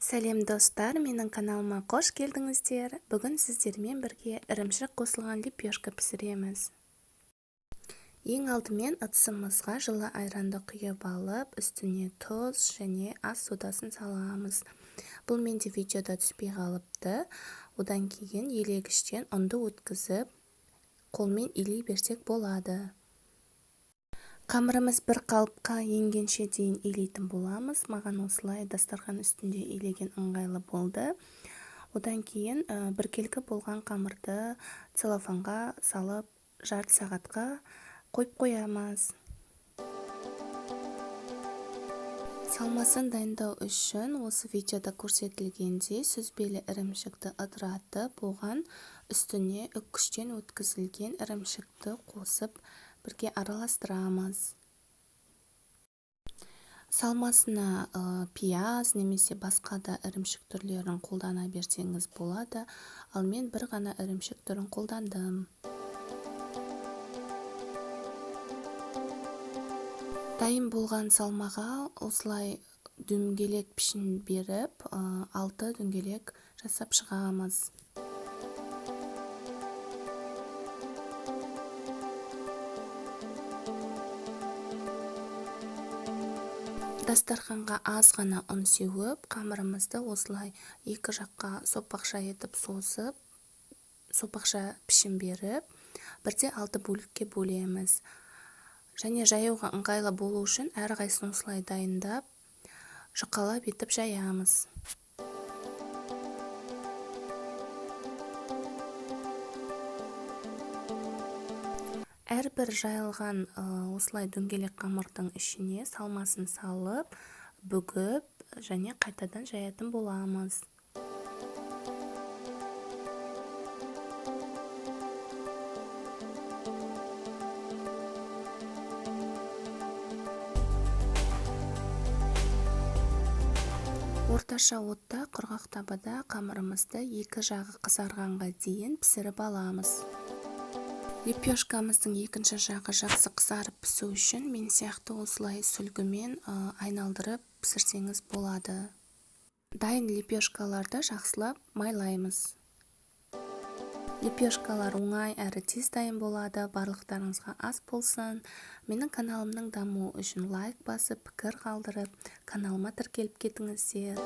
Сәлем достар, менің каналыма қош келдіңіздер. Бүгін сіздермен бірге ірімшік қосылған лепешка пісіреміз. Ең алдымен ыдысымызға жылы айранды құйып алып, үстіне тұз және ас содасын саламыз. Бұл менде видеода түспей қалыпты. Одан кейін елегіштен ұнды өткізіп, қолмен илей берсек болады. Қамырымыз бір қалыпқа енгенше дейін илейтін боламыз. Маған осылай дастархан үстінде илеген ыңғайлы болды. Одан кейін біркелкі болған қамырды целлофанға салып жарты сағатқа қойып қоямыз. Салмасын дайындау үшін осы видеода көрсетілгендей сүзбелі ірімшікті ыдыратып, оған үстіне үккіштен өткізілген ірімшікті қосып бірге араластырамыз. Салмасына пияз немесе басқа да ірімшік түрлерін қолдана берсеңіз болады, ал мен бір ғана ірімшік түрін қолдандым. Дайын болған салмаға осылай дөңгелек пішін беріп, 6 дөңгелек жасап шығамыз. Дастарханға аз ғана ұн сеуіп, қамырымызды осылай екі жаққа сопақша етіп созып, сопақша пішін беріп, бірде 6 бөлікке бөлеміз. Және жаюға ыңғайлы болу үшін әрқайсысын осылай дайындап, жұқалап етіп жаямыз. Әрбір жайылған осылай дөңгелек қамырдың ішіне салмасын салып, бүгіп және қайтадан жаятын боламыз. Орташа отта құрғақ табада қамырымызды екі жағы қызарғанға дейін пісіріп аламыз. Лепешкамыздың екінші жағы жақсы қызарып пісу үшін мен сияқты осылай сүлгімен айналдырып пісірсеңіз болады. Дайын лепешкаларды жақсылап майлаймыз. Лепешкалар оңай әрі тез дайын болады. Барлықтарыңызға ас болсын. Менің каналымның дамуы үшін лайк басып, пікір қалдырып, каналыма тіркеліп кетіңіздер.